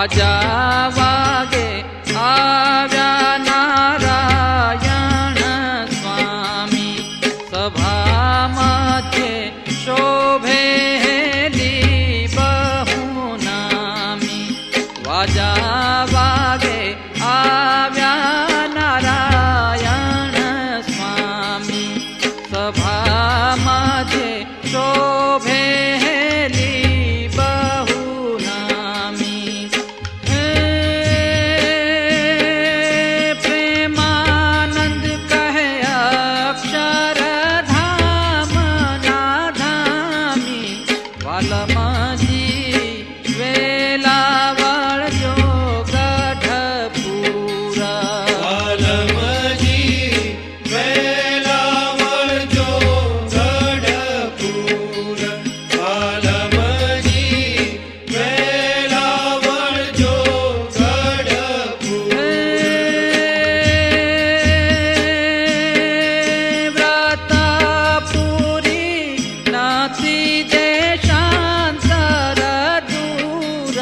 વાજા વાગે આવ્યા નારાયણ સ્વામી, સભા મધ્યે શોભેલી બહુ નામી. વાજા વાગે આવ્યા નારાયણ સ્વામી, સભા મધ્યે શોભેલી બહુ નામી. પ્રેમાનંદ કહે અક્ષરધામ ના ધામી, વાલમજી વેલાવળ જો ગઢપુરા. વાલમજી વેલાવળ જો ગઢપુર. વાલમજી વેલાવળ જો ગઢપુર. વ્રતપુરી નથી જે શાંતર દૂર,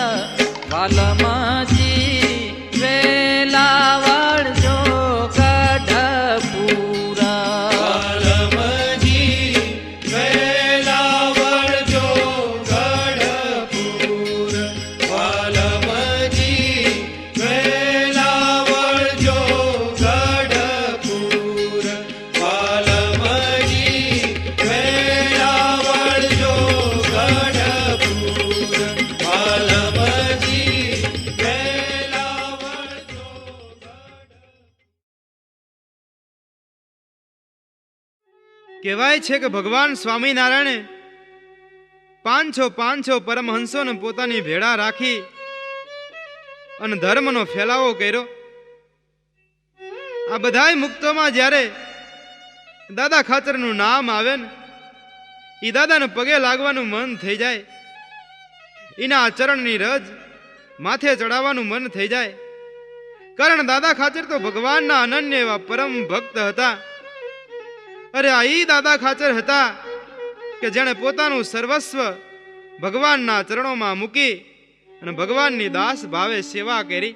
વાલમજી વેલાવળ જો ગઢપુરા. વાલમજી વેલાવળ જો ગઢપુર. વાલમજી વેલાવળ જો ગઢપુર. વાલમજી વેલાવળ જો ગઢપુર. વાલમજી વેલાવળ જો. કહેવાય છે કે ભગવાન સ્વામિનારાયણે 500 પરમહંસોને પોતાની ભેળા રાખી અને ધર્મનો ફેલાવો કર્યો. આ બધાય મુક્તોમાં જ્યારે દાદા ખાચરનું નામ આવે ને, એ દાદાને પગે લાગવાનું મન થઈ જાય, એના ચરણની રજ માથે ચડાવવાનું મન થઈ જાય. કારણ દાદા ખાચર તો ભગવાનના અનન્ય એવા પરમ ભક્ત હતા. અરે આ ઈ દાદા ખાચર હતા કે જેણે પોતાનું સર્વસ્વ ભગવાનના ચરણોમાં મૂકી અને ભગવાનની દાસ ભાવે સેવા કરી.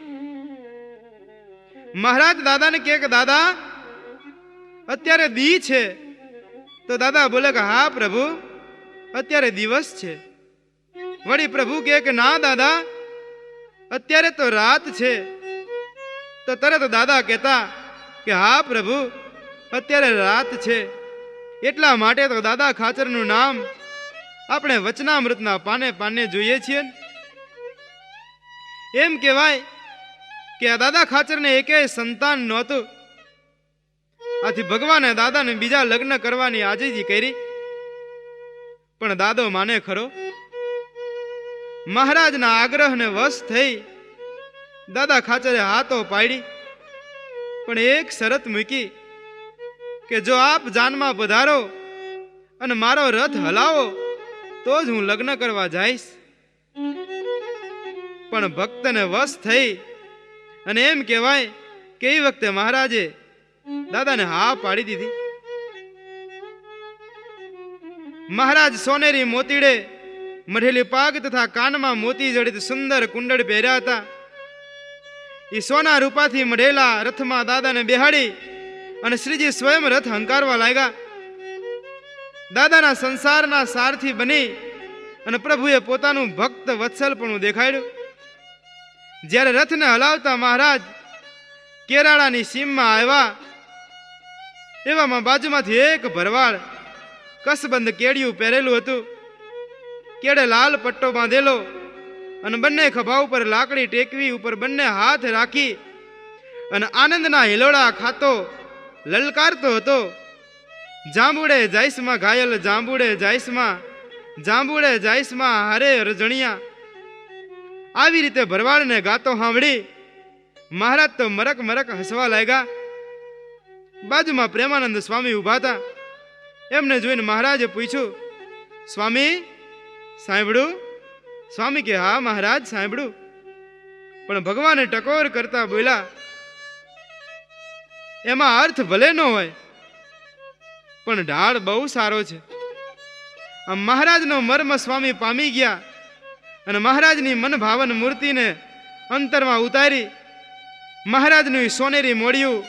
મહારાજ દાદાને કહે કે દાદા અત્યારે દી છે, તો દાદા બોલે કે હા પ્રભુ અત્યારે દિવસ છે. વળી પ્રભુ કહે કે ના દાદા અત્યારે તો રાત છે. તો તરત દાદા કહેતા કે હા પ્રભુ અત્યારે રાત છે. એટલા માટે તો દાદા ખાચરનું નામ આપણે વચનામૃતના પાને પાને જોઈએ છીએ. એમ કહેવાય કે આ દાદા ખાચરને એકેય સંતાન નહોતું. આથી ભગવાને દાદાને બીજા લગ્ન કરવાની આજીજી કરી, પણ દાદો માને ખરો. મહારાજના આગ્રહને વશ થઈ દાદા ખાચરે હાથો પાડી, પણ એક શરત મૂકી કે જો આપ જાનમાં પધારો અને મારો રથ હલાવો તો જ હું લગ્ન કરવા જઈશ. પણ ભક્તને વશ થઈ અને એમ કહેવાય કે એ વખતે મહારાજે દાદાને હા પાડી દીધી. મહારાજ સોનેરી મોતીડે મઢેલી પાગ તથા કાનમાં મોતી જડિત સુંદર કુંડળ પહેર્યા હતા. એ સોના રૂપાથી મઢેલા રથમાં દાદાને બેહાડી અને શ્રીજી સ્વયં રથ હંકારવા લાગ્યા. દાદાના સંસારના સારથી બની અને પ્રભુએ પોતાનું ભક્ત વત્સલપણું દેખાડ્યું. જ્યારે રથને હલાવતા મહારાજ કેરાળાની સીમમાં આવ્યા, એવામાં બાજુમાંથી એક ભરવાડ કસબંધ કેડિયું પહેરેલું હતું, કેડે લાલ પટ્ટો બાંધેલો અને બંને ખભા ઉપર લાકડી ટેકવી ઉપર બંને હાથ રાખી અને આનંદના હિલોળા ખાતો લલકારતો હતો. જાંબુડે જાઈસમાં ઘાયલ, જાંબુડે જાઈસમાં, જાંબુડે જાઈસમાં હારે રજણિયા. આવી રીતે ભરવાડને ગાતો સાંભળી મહારાજ તો મરક મરક હસવા લાગ્યા. બાજુમાં પ્રેમાનંદ સ્વામી ઊભા હતા. એમને જોઈને મહારાજે પૂછ્યું, સ્વામી સાંભળ્યું? સ્વામી કે હા મહારાજ સાંભળ્યું. પણ ભગવાને ટકોર કરતા બોલ્યા, એમાં અર્થ ભલે ન હોય પણ ઢાળ બહુ સારો છે. આ મહારાજનો મર્મ સ્વામી પામી ગયા અને મહારાજની મન ભાવન મૂર્તિને અંતરમાં ઉતારી મહારાજનું સોનેરી મોડિયું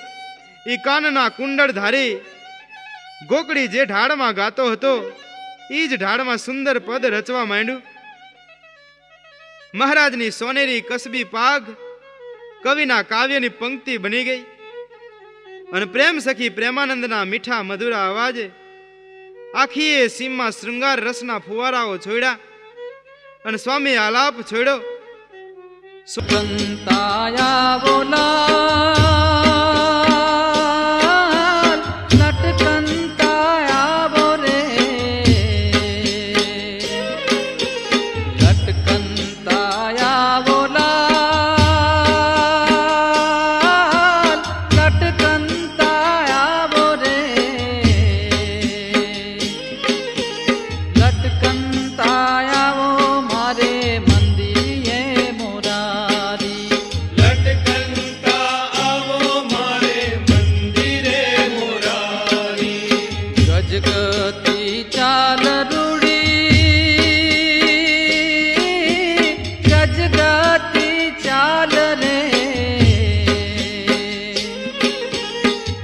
ઈ કાનના કુંડળ ધારી ગોકળી જે ઢાળમાં ગાતો હતો ઈ જ ઢાળમાં સુંદર પદ રચવા માંડ્યું. મહારાજની સોનેરી કસબી પાઘ કવિના કાવ્યની પંક્તિ બની ગઈ અને પ્રેમ સખી પ્રેમાનંદના મીઠા મધુરા અવાજે આખીએ સીમમાં શૃંગાર રસના ફુવારાઓ છોડ્યા અને સ્વામી આલાપ છોડ્યો. સુગંતાયા બોલા લટકંતાયા બોરે લટકંતાયા બોલા લટકંતાયા બોરે લટકંતાયા વો મારે મંદિરે મોરારી લટકંતા આવો મારે મંદિરે મોરારી. ગજગતી ચાલ રૂડી ગજગતી ચાલ રે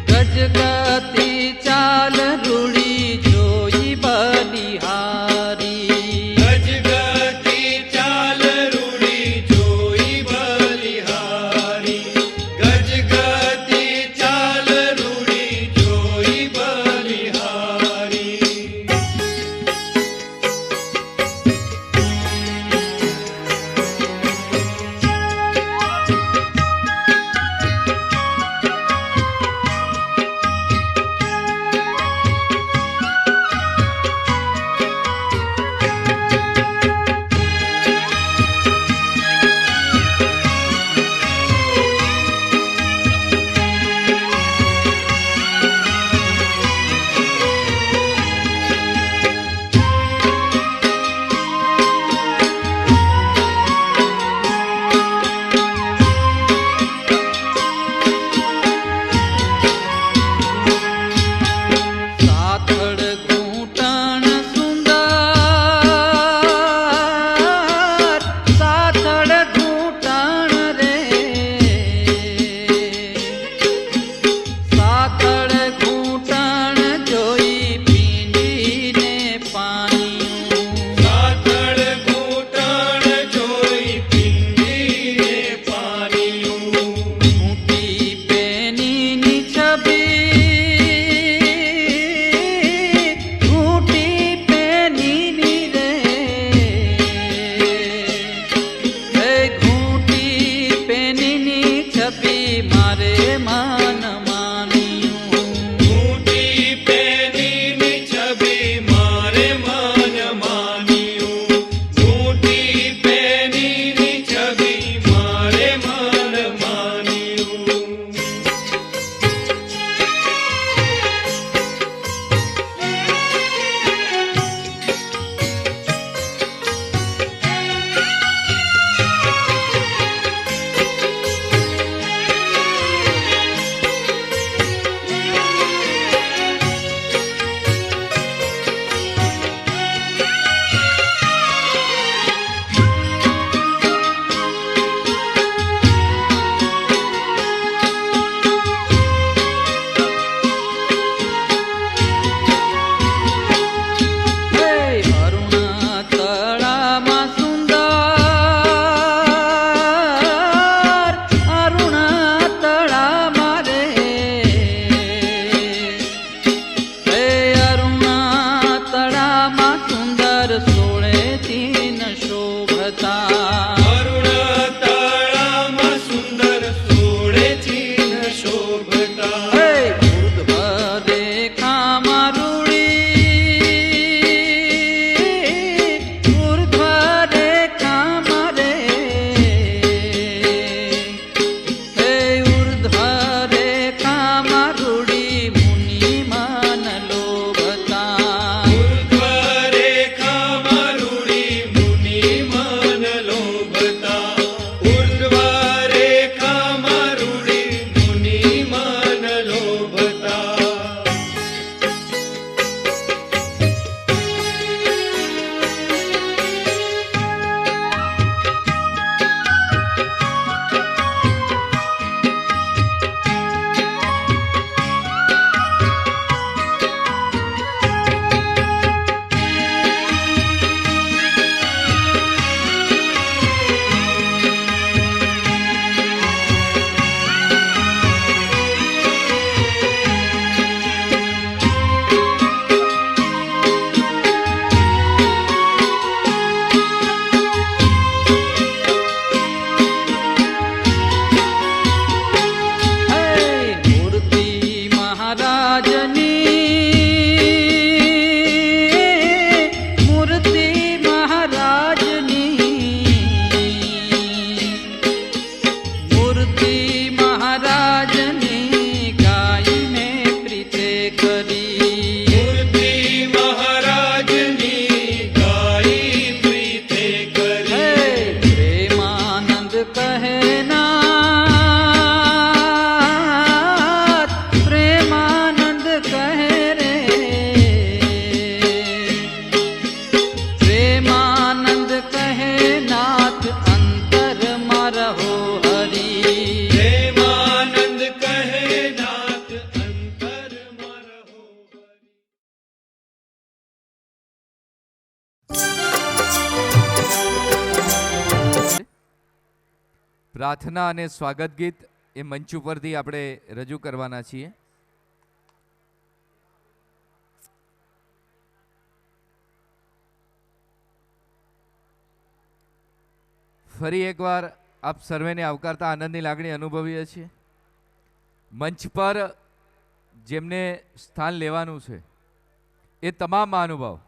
ગજગતી ચાલ રૂડી જોઈ બલિહારી ગજગતી ચાલ રૂડી જોઈ બલિહારી. ગજગતી ચાલ રૂડી જોઈ બલિહારી. સાથળ ઘૂંટણ સુંદર સાથળ ઘૂંટણ રે સાથળ ઘૂંટણ જોઈ પીંડીને પાણી સાથળ ઘૂંટણ જોઈ પિંડીને પાણીયું. ઘૂંટી પેનીની છબી ઘૂંટી પેનીની રે હે ઘૂંટી પેનીની છબી મારે માન માન્યું ઘૂંટી પેનીની છબી મારે મન માન્યું. ઘૂંટી પેનીની છબી મારે મન માન્યું. હે અરુણા તળામાં સુંદર અરુણા તળામાં રે હે અરુણા તળામાં સુંદર સોળેથી ન શોભતા અરુણ તળામાં સુંદર સોળેથી ન શોભતા. હે ઉર્ધ્વ રેખામાં રૂડી ઉર્ધ્વ રેખામાં રે હે ઉર્ધ્વ રેખામાં રૂડી મુનિ મન લોભતા ઉર્ધ્વ રેખામાં રૂડી મુનિ મન લો પ્રાર્થના અને સ્વાગત ગીત એ મંચ ઉપરથી આપણે રજૂ કરવાના છીએ. ફરી એકવાર આપ સર્વેને આવકારતા આનંદની લાગણી અનુભવીએ છીએ. મંચ પર જેમને સ્થાન લેવાનું છે એ તમામ મહાનુભાવ,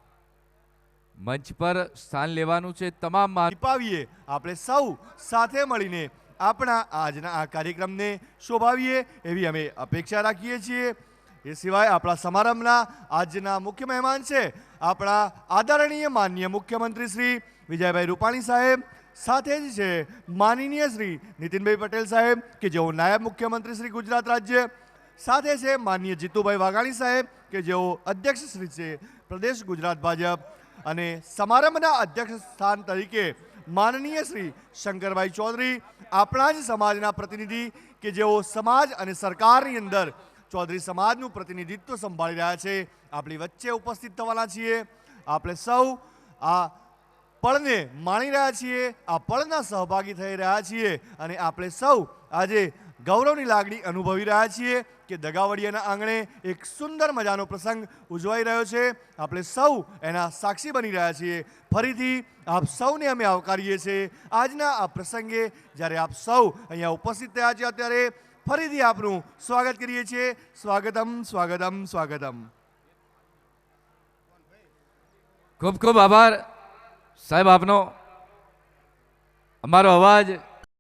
મંચ પર સ્થાન લેવાનું છે તમામ દીપાવીએ આપણે સૌ સાથે મળીને આપણા આજના આ કાર્યક્રમને શોભાવીએ એવી અમે અપેક્ષા રાખીએ છીએ. એ સિવાય આપણા સમારંભના આજના મુખ્ય મહેમાન છે આપણા આદરણીય માનનીય મુખ્યમંત્રી શ્રી વિજયભાઈ રૂપાણી સાહેબ. સાથે જ છે માનનીય શ્રી નીતિનભાઈ પટેલ સાહેબ કે જેઓ નાયબ મુખ્યમંત્રી શ્રી ગુજરાત રાજ્ય. સાથે છે માનનીય જીતુભાઈ વાઘાણી સાહેબ કે જેઓ અધ્યક્ષ શ્રી છે પ્રદેશ ગુજરાત ભાજપ. અને સમારંભના અધ્યક્ષ સ્થાન તરીકે માનનીય શ્રી શંકરભાઈ ચૌધરી, આપણા જ સમાજના પ્રતિનિધિ કે જેઓ સમાજ અને સરકારની અંદર ચૌધરી સમાજનું પ્રતિનિધિત્વ સંભાળી રહ્યા છે, આપણી વચ્ચે ઉપસ્થિત થવાના છીએ. આપણે સૌ આ પળને માણી રહ્યા છીએ, આ પળના સહભાગી થઈ રહ્યા છીએ અને આપણે સૌ આજે ગૌરવની લાગણી અનુભવી રહ્યા છીએ કે દગાવડિયાના આંગણે એક સુંદર મજાનો પ્રસંગ ઉજવાઈ રહ્યો છે. આપણે સૌ એના સાક્ષી બની રહ્યા છીએ. ફરીથી આપ સૌને અમે આવકારીએ છીએ આજના આ પ્રસંગે. જ્યારે આપ સૌ અહીંયા ઉપસ્થિત થયા છે ત્યારે ફરીથી આપનું સ્વાગત કરીએ છીએ. સ્વાગતમ સ્વાગતમ સ્વાગતમ. ખૂબ ખૂબ આભાર સાહેબ આપનો. અમારો અવાજ